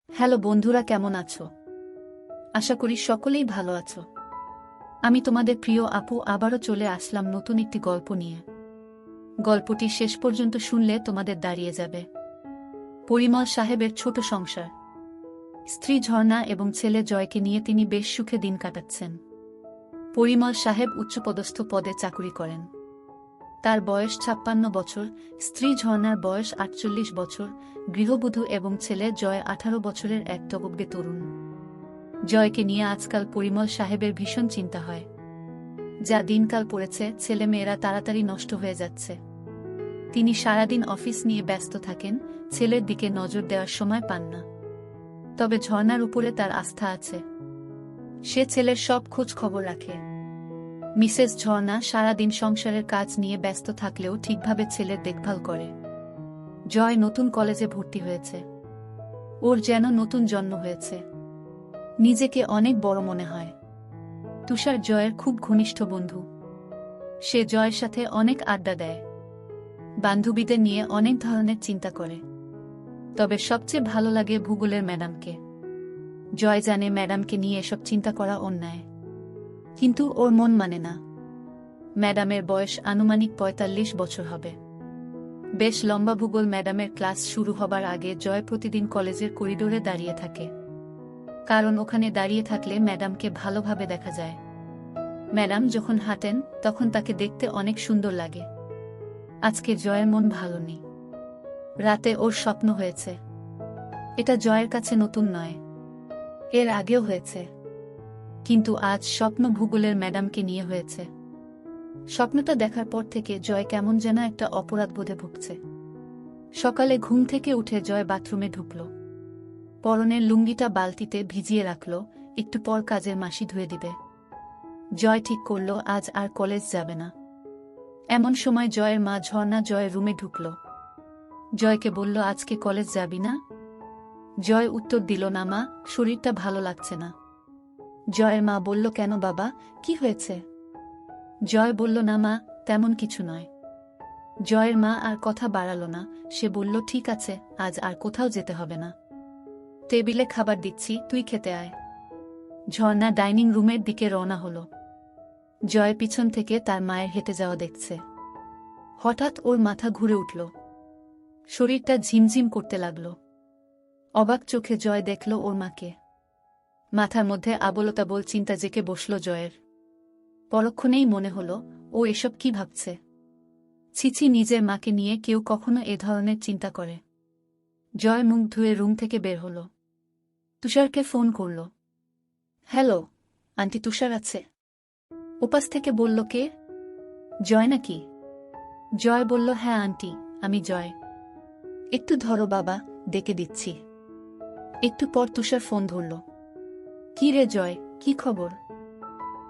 Hello বন্ধুরা, কেমন আছো? আশা করি সকলেই ভালো আছো। আমি তোমাদের প্রিয় আপু আবারও চলে আসলাম নতুন একটি গল্প নিয়ে। গল্পটি শেষ পর্যন্ত শুনলে তোমাদের দাঁড়িয়ে যাবে। পরিমল সাহেবের ছোট সংসার। স্ত্রী ঝর্ণা এবং ছেলে জয়কে নিয়ে তিনি বেশ সুখে দিন কাটাচ্ছেন। পরিমল সাহেব উচ্চপদস্থ পদে চাকুরি করেন। তার বয়স 56 বছর, স্ত্রী ঝর্ণার বয়স 48 বছর, গৃহবধূ এবং ছেলে জয় 18 বছরের এক টগবগে তরুণ। জয়কে নিয়ে আজকাল পরিমল সাহেবের ভীষণ চিন্তা হয়। যা দিনকাল পড়েছে, ছেলেমেয়েরা তাড়াতাড়ি নষ্ট হয়ে যাচ্ছে। তিনি সারাদিন অফিস নিয়ে ব্যস্ত থাকেন, ছেলের দিকে নজর দেওয়ার সময় পান না। তবে ঝর্ণার উপরে তার আস্থা আছে। সে ছেলের সব খোঁজ খবর রাখে। মিসেস ঝর্ণা সারাদিন সংসারের কাজ নিয়ে ব্যস্ত থাকলেও ঠিকভাবে ছেলের দেখভাল করে। জয় নতুন কলেজে ভর্তি হয়েছে। ওর যেন নতুন জন্ম হয়েছে। নিজেকে অনেক বড় মনে হয়। তুষার জয়ের খুব ঘনিষ্ঠ বন্ধু। সে জয়ের সাথে অনেক আড্ডা দেয়, বান্ধবীদের নিয়ে অনেক ধরনের চিন্তা করে। তবে সবচেয়ে ভালো লাগে ভূগোলের ম্যাডামকে। জয় জানে ম্যাডামকে নিয়ে এসব চিন্তা করা অন্যায়, কিন্তু ওর মন মানে না। ম্যাডামের বয়স আনুমানিক ৪৫ বছর হবে। বেশ লম্বা। ভূগোল ম্যাডামের ক্লাস শুরু হবার আগে জয় প্রতিদিন কলেজের করিডোরে দাঁড়িয়ে থাকে, কারণ ওখানে দাঁড়িয়ে থাকলে ম্যাডামকে ভালোভাবে দেখা যায়। ম্যাডাম যখন হাঁটেন তখন তাকে দেখতে অনেক সুন্দর লাগে। আজকে জয়ের মন ভালো নেই। রাতে ওর স্বপ্ন হয়েছে। এটা জয়ের কাছে নতুন নয়, এর আগেও হয়েছে। কিন্তু আজ স্বপ্ন ভূগোলের ম্যাডামকে নিয়ে হয়েছে। স্বপ্নটা দেখার পর থেকে জয় কেমন যেন একটা অপরাধবোধে ভুগছে। সকালে ঘুম থেকে উঠে জয় বাথরুমে ঢুকল। পরনের লুঙ্গিটা বালতিতে ভিজিয়ে রাখল, একটু পর কাজের মাসি ধুয়ে দিবে। জয় ঠিক করল আজ আর কলেজ যাবে না। এমন সময় জয়ের মা ঝর্ণা জয়ের রুমে ঢুকল। জয়কে বলল, আজকে কলেজ যাবি না? জয় উত্তর দিল, না মা, শরীরটা ভালো লাগছে না। জয়ের মা বলল, কেন বাবা, কি হয়েছে? জয় বলল, না মা, তেমন কিছু নয়। জয়ের মা আর কথা বাড়াল না। সে বলল, ঠিক আছে, আজ আর কোথাও যেতে হবে না। টেবিলে খাবার দিচ্ছি, তুই খেতে আয়। ঝর্ণা ডাইনিং রুমের দিকে রওনা হল। জয় পিছন থেকে তার মায়ের হেঁটে যাওয়া দেখছে। হঠাৎ ওর মাথা ঘুরে উঠল। শরীরটা ঝিমঝিম করতে লাগল। অবাক চোখে জয় দেখল ওর মাকে। মাথার মধ্যে আবোলতাবোল চিন্তা জেঁকে বসল জয়ের। পরক্ষণেই মনে হল, ও এসব কি ভাবছে? ছিছি, নিজের মাকে নিয়ে কেউ কখনো এ ধরনের চিন্তা করে? জয় মুখ ধুয়ে রুম থেকে বের হল। তুষারকে ফোন করল। হ্যালো আন্টি, তুষার আছে? ওপাশ থেকে বলল, কে? জয় নাকি? জয় বলল, হ্যাঁ আন্টি, আমি জয়। একটু ধরো বাবা, ডেকে দিচ্ছি। একটু পর তুষার ফোন ধরল। কি রে জয়, কি খবর?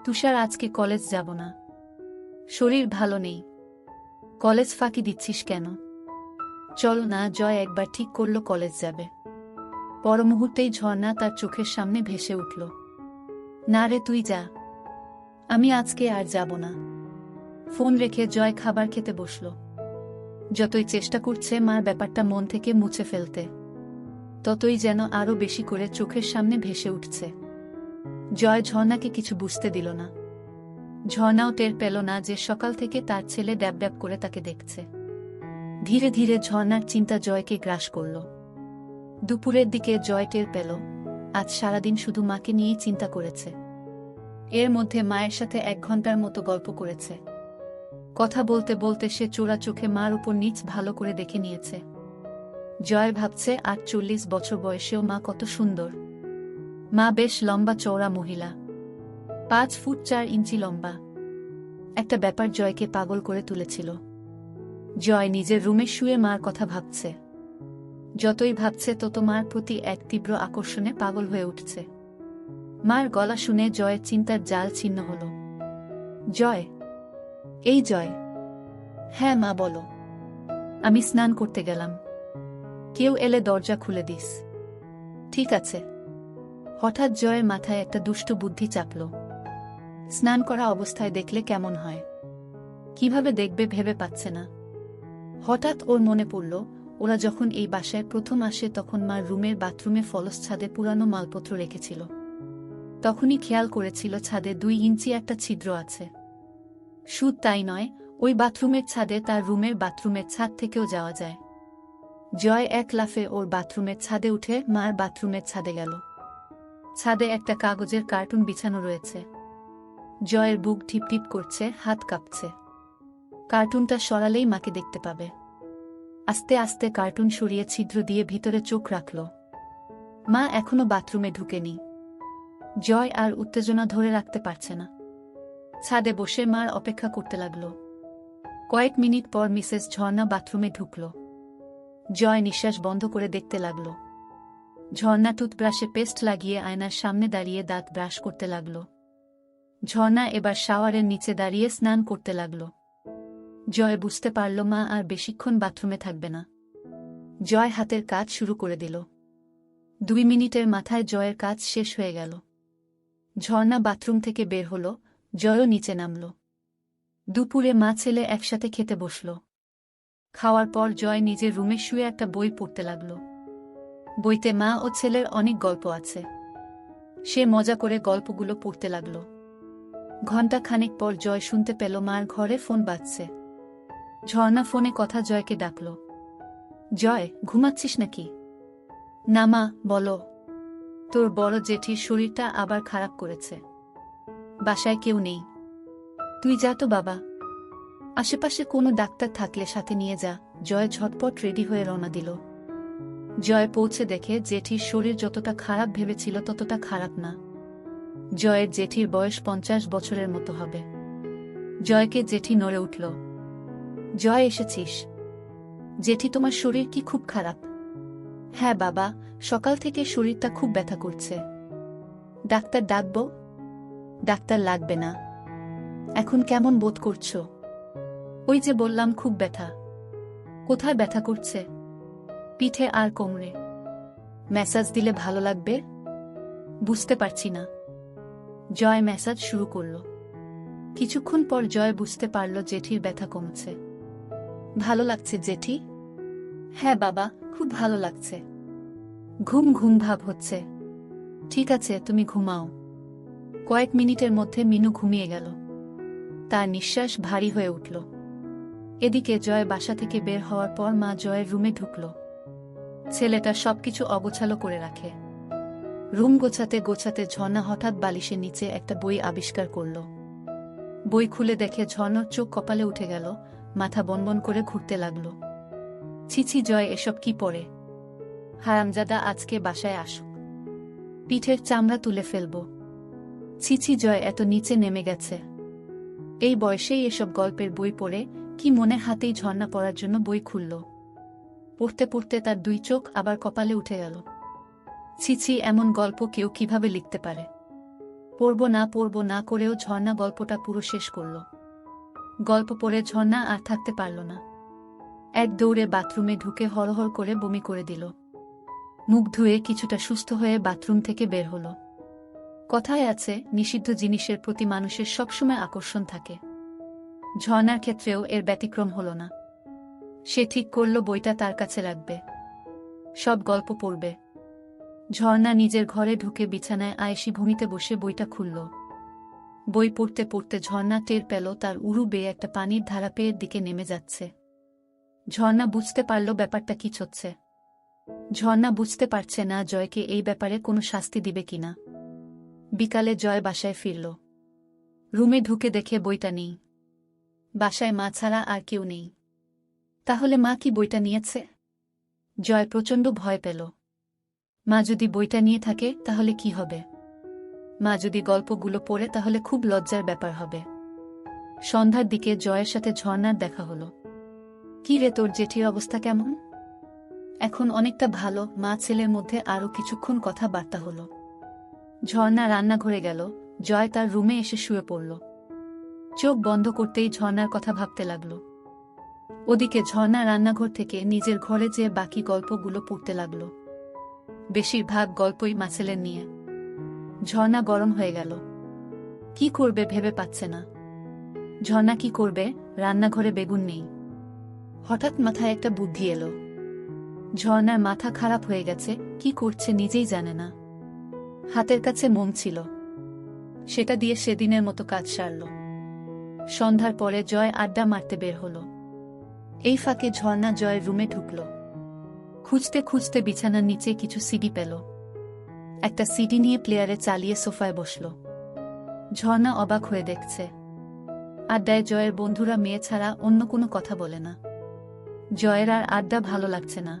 তুষার, আজকে কলেজ যাব না। শরীর ভালো নেই। কলেজ ফাঁকি দিচ্ছিস কেন? চল না। জয় একবার ঠিক করল কলেজ যাবে। পর মুহূর্তেই ঝর্ণা তার চোখের সামনে ভেসে উঠল। না রে, তুই যা। আমি আজকে আর যাব না। ফোন রেখে জয় খাবার খেতে বসল। যতই চেষ্টা করছে মার ব্যাপারটা মন থেকে মুছে ফেলতে, ততই যেন আরো বেশি করে চোখের সামনে ভেসে উঠছে। জয় ঝর্ণাকে কিছু বুঝতে দিল না। ঝর্ণাও টের পেল না যে সকাল থেকে তার ছেলে ড্যাব ড্যাব করে তাকে দেখছে। ধীরে ধীরে ঝর্ণার চিন্তা জয়কে গ্রাস করল। দুপুরের দিকে জয় টের পেল আজ সারাদিন শুধু মাকে নিয়েই চিন্তা করেছে। এর মধ্যে মায়ের সাথে 1 ঘন্টার মতো গল্প করেছে। কথা বলতে বলতে সে চোরা চোখে মার উপর নিচ ভালো করে দেখে নিয়েছে। জয় ভাবছে 48 বছর বয়সেও মা কত সুন্দর। মা বেশ লম্বা চওড়া মহিলা, 5 ফুট 4 ইঞ্চি লম্বা। একটা ব্যাপার জয়কে পাগল করে তুলেছিল। জয় নিজের রুমে শুয়ে মার কথা ভাবছে। যতই ভাবছে তত মার প্রতি এক তীব্র আকর্ষণে পাগল হয়ে উঠছে। মার গলা শুনে জয়ের চিন্তার জাল ছিন্ন হল। জয়, এই জয়। হ্যাঁ মা, বলো। আমি স্নান করতে গেলাম। কেউ এলে দরজা খুলে দিস। ঠিক আছে। হঠাৎ জয়ের মাথায় একটা দুষ্ট বুদ্ধি চাপল। স্নান করা অবস্থায় দেখলে কেমন হয়, কিভাবে দেখবে ভেবে পাচ্ছে না। হঠাৎ ওর মনে পড়ল, ওরা যখন এই বাসায় প্রথম আসে তখন মার রুমের বাথরুমে ফলস ছাদে পুরানো মালপত্র রেখেছিল। তখনই খেয়াল করেছিল ছাদে 2 ইঞ্চি একটা ছিদ্র আছে। শুধু তাই নয়, ওই বাথরুমের ছাদে তার রুমের বাথরুমের ছাদ থেকেও যাওয়া যায়। জয় এক লাফে ওর বাথরুমের ছাদে উঠে মার বাথরুমের ছাদে গেল। ছাদে একটা কাগজের কার্টুন বিছানো রয়েছে। জয়ের বুক টিপটিপ করছে, হাত কাঁপছে। কার্টুনটা সরালেই মাকে দেখতে পাবে। আস্তে আস্তে কার্টুন সরিয়ে ছিদ্র দিয়ে ভিতরে চোখ রাখল। মা এখনো বাথরুমে ঢুকেনি। জয় আর উত্তেজনা ধরে রাখতে পারছে না। ছাদে বসে মার অপেক্ষা করতে লাগল। কয়েক মিনিট পর মিসেস ঝর্ণা বাথরুমে ঢুকল। জয় নিঃশ্বাস বন্ধ করে দেখতে লাগল। ঝর্ণা টুথব্রাশে পেস্ট লাগিয়ে আয়নার সামনে দাঁড়িয়ে দাঁত ব্রাশ করতে লাগল। ঝর্ণা এবার শাওয়ারের নিচে দাঁড়িয়ে স্নান করতে লাগল। জয় বুঝতে পারল মা আর বেশিক্ষণ বাথরুমে থাকবে না। জয় হাতের কাজ শুরু করে দিল। 2 মিনিটের মাথায় জয়ের কাজ শেষ হয়ে গেল। ঝর্ণা বাথরুম থেকে বের হল, জয়ও নিচে নামল। দুপুরে মা ছেলে একসাথে খেতে বসল। খাওয়ার পর জয় নিজের রুমে শুয়ে একটা বই পড়তে লাগল। বইতে মা ও ছেলের অনেক গল্প আছে। সে মজা করে গল্পগুলো পড়তে লাগল। ঘণ্টা খানেক পর জয় শুনতে পেল মার ঘরে ফোন বাজছে। ঝর্ণা ফোনে কথা জয়কে ডাকল। জয়, ঘুমাচ্ছিস নাকি? না মা, বলো। তোর বড় জেঠির শরীরটা আবার খারাপ করেছে। বাসায় কেউ নেই। তুই যা তো বাবা। আশেপাশে কোনো ডাক্তার থাকলে সাথে নিয়ে যা। জয় ঝটপট রেডি হয়ে রওনা দিল। জয় পৌঁছে দেখে জেঠির শরীর যতটা খারাপ ভেবেছিল ততটা খারাপ না। জয়ের জেঠির বয়স 50 বছরের মতো হবে। জয়কে জেঠি নড়ে উঠল। জয়, এসেছিস? জেঠি, তোমার শরীর কি খুব খারাপ? হ্যাঁ বাবা, সকাল থেকে শরীরটা খুব ব্যথা করছে। ডাক্তার ডাকবো? ডাক্তার লাগবে না। এখন কেমন বোধ করছো? ওই যে বললাম, খুব ব্যথা। কোথায় ব্যথা করছে? পিঠে আর কোমরে। ম্যাসাজ দিলে ভালো লাগবে? বুঝতে পারছি না। জয় ম্যাসাজ শুরু করল। কিছুক্ষণ পর জয় বুঝতে পারল জেঠির ব্যথা কমছে। ভালো লাগছে জেঠি? হ্যাঁ বাবা, খুব ভালো লাগছে। ঘুম ঘুম ভাব হচ্ছে। ঠিক আছে, তুমি ঘুমাও। কয়েক মিনিটের মধ্যে মিনু ঘুমিয়ে গেল। তার নিঃশ্বাস ভারী হয়ে উঠল। এদিকে জয় বাসা থেকে বের হওয়ার পর মা জয়ের রুমে ঢুকল। ছেলেটা সবকিছু অগোছালো করে রাখে। রুম গোছাতে গোছাতে ঝর্ণা হঠাৎ বালিশের নিচে একটা বই আবিষ্কার করল। বই খুলে দেখে ঝর্ণার চোখ কপালে উঠে গেল, মাথা বনবন করে ঘুরতে লাগল। ছিছি জয়, এসব কি পড়ে? হারামজাদা আজকে বাসায় আসুক, পিঠের চামড়া তুলে ফেলব। ছিছি জয় এত নিচে নেমে গেছে। এই বয়সেই এসব গল্পের বই পড়ে, কি মনে হাতেই ঝর্ণা পড়ার জন্য বই খুলল। পড়তে পড়তে তার 2 চোখ আবার কপালে উঠে গেল। ছিছি, এমন গল্প কেউ কিভাবে লিখতে পারে? পড়ব না করেও ঝর্ণা গল্পটা পুরো শেষ করল। গল্প পড়ে ঝর্ণা আর থাকতে পারল না। এক দৌড়ে বাথরুমে ঢুকে হড়হড় করে বমি করে দিল। মুখ ধুয়ে কিছুটা সুস্থ হয়ে বাথরুম থেকে বের হল। কথায় আছে, নিষিদ্ধ জিনিসের প্রতি মানুষের সবসময় আকর্ষণ থাকে। ঝর্ণার ক্ষেত্রেও এর ব্যতিক্রম হল না। সে ঠিক করল বইটা তার কাছে রাখবে, সব গল্প পড়বে। ঝর্ণা নিজের ঘরে ঢুকে বিছানায় আয়েশি ভূমিতে বসে বইটা খুলল। বই পড়তে পড়তে ঝর্ণা টের পেল তার উরু বেয়ে একটা পানির ধারা পেয়ের দিকে নেমে যাচ্ছে। ঝর্ণা বুঝতে পারল ব্যাপারটা কি হচ্ছে। ঝর্ণা বুঝতে পারছে না জয়কে এই ব্যাপারে কোনো শাস্তি দিবে কিনা। বিকালে জয় বাসায় ফিরল। রুমে ঢুকে দেখে বইটা নেই। বাসায় মা ছাড়া আর কেউ নেই। তাহলে মা কি বইটা নিয়েছে? জয় প্রচণ্ড ভয় পেল। মা যদি বইটা নিয়ে থাকে তাহলে কি হবে? মা যদি গল্পগুলো পড়ে তাহলে খুব লজ্জার ব্যাপার হবে। সন্ধ্যার দিকে জয়ের সাথে ঝর্ণার দেখা হলো। কি রে, তোর জেঠির অবস্থা কেমন? এখন অনেকটা ভালো। মা ছেলের মধ্যে আরও কিছুক্ষণ কথাবার্তা হলো। ঝর্ণা রান্নাঘরে গেল। জয় তার রুমে এসে শুয়ে পড়ল। চোখ বন্ধ করতেই ঝর্ণার কথা ভাবতে লাগল। ওদিকে ঝর্ণা রান্নাঘর থেকে নিজের ঘরে যেয়ে বাকি গল্পগুলো পড়তে লাগল। বেশিরভাগ গল্পই মাছেলের নিয়ে। ঝর্ণা গরম হয়ে গেল। কি করবে ভেবে পাচ্ছে না। ঝর্ণা কি করবে? রান্নাঘরে বেগুন নেই। হঠাৎ মাথায় একটা বুদ্ধি এলো। ঝর্ণার মাথা খারাপ হয়ে গেছে, কি করছে নিজেই জানে না। হাতের কাছে মোম ছিল, সেটা দিয়ে সেদিনের মতো কাজ সারল। সন্ধ্যার পরে জয় আড্ডা মারতে বের হল। এই ফাঁকে ঝর্ণা জয়ের রুমে ঢুকল। খুঁজতে খুঁজতে বিছানার নিচে কিছু সিডি পেল। একটা সিডি নিয়ে প্লেয়ারে চালিয়ে সোফায় বসল। ঝর্ণা অবাক হয়ে দেখছে, আড্ডায় জয়ের বন্ধুরা মেয়ে ছাড়া অন্য কোনো কথা বলে না। জয়ের আর আড্ডা ভালো লাগছে না।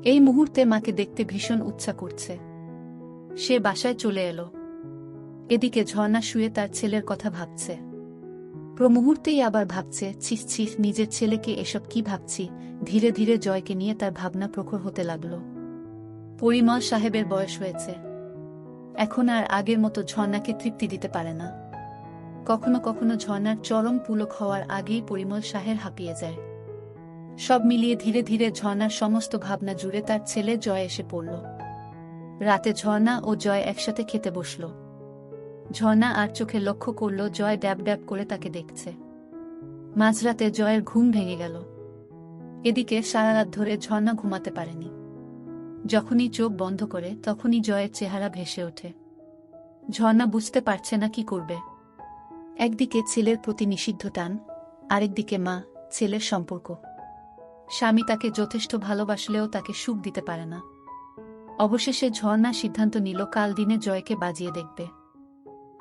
এই মুহূর্তে মাকে দেখতে ভীষণ ইচ্ছা করছে। সে বাসায় চলে এলো। এদিকে ঝর্ণা শুয়ে তার ছেলের কথা ভাবছে। মুহূর্তেই আবার ভাবছে, ছিস ছিস, নিজের ছেলেকে এসব কি ভাবছি। ধীরে ধীরে জয়কে নিয়ে তার ভাবনা প্রখর হতে লাগল। পরিমল সাহেবের বয়স হয়েছে, এখন আর আগের মতো ঝর্ণাকে তৃপ্তি দিতে পারে না। কখনো কখনো ঝর্ণার চরম পুলক হওয়ার আগেই পরিমল সাহেব হাঁপিয়ে যায়। সব মিলিয়ে ধীরে ধীরে ঝর্ণার সমস্ত ভাবনা জুড়ে তার ছেলে জয় এসে পড়ল। রাতে ঝর্ণা ও জয় একসাথে খেতে বসল। ঝর্ণা আর চোখে লক্ষ্য করল জয় ড্যাব ড্যাব করে তাকে দেখছে। মাঝরাতে জয়ের ঘুম ভেঙে গেল। এদিকে সারা রাত ধরে ঝর্ণা ঘুমাতে পারেনি। যখনই চোখ বন্ধ করে তখনই জয়ের চেহারা ভেসে ওঠে। ঝর্ণা বুঝতে পারছে না কি করবে। একদিকে ছেলের প্রতি নিষিদ্ধ টান, আরেকদিকে মা ছেলের সম্পর্ক। স্বামী তাকে যথেষ্ট ভালোবাসলেও তাকে সুখ দিতে পারে না। অবশেষে ঝর্ণা সিদ্ধান্ত নিল কাল দিনে জয়কে বাজিয়ে দেখবে।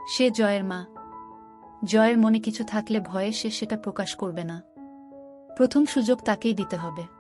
সে জয়ের মা। জয়ের মনে কিছু থাকলে ভয়ে সে সেটা প্রকাশ করবে না। প্রথম সুযোগ তাকেই দিতে হবে।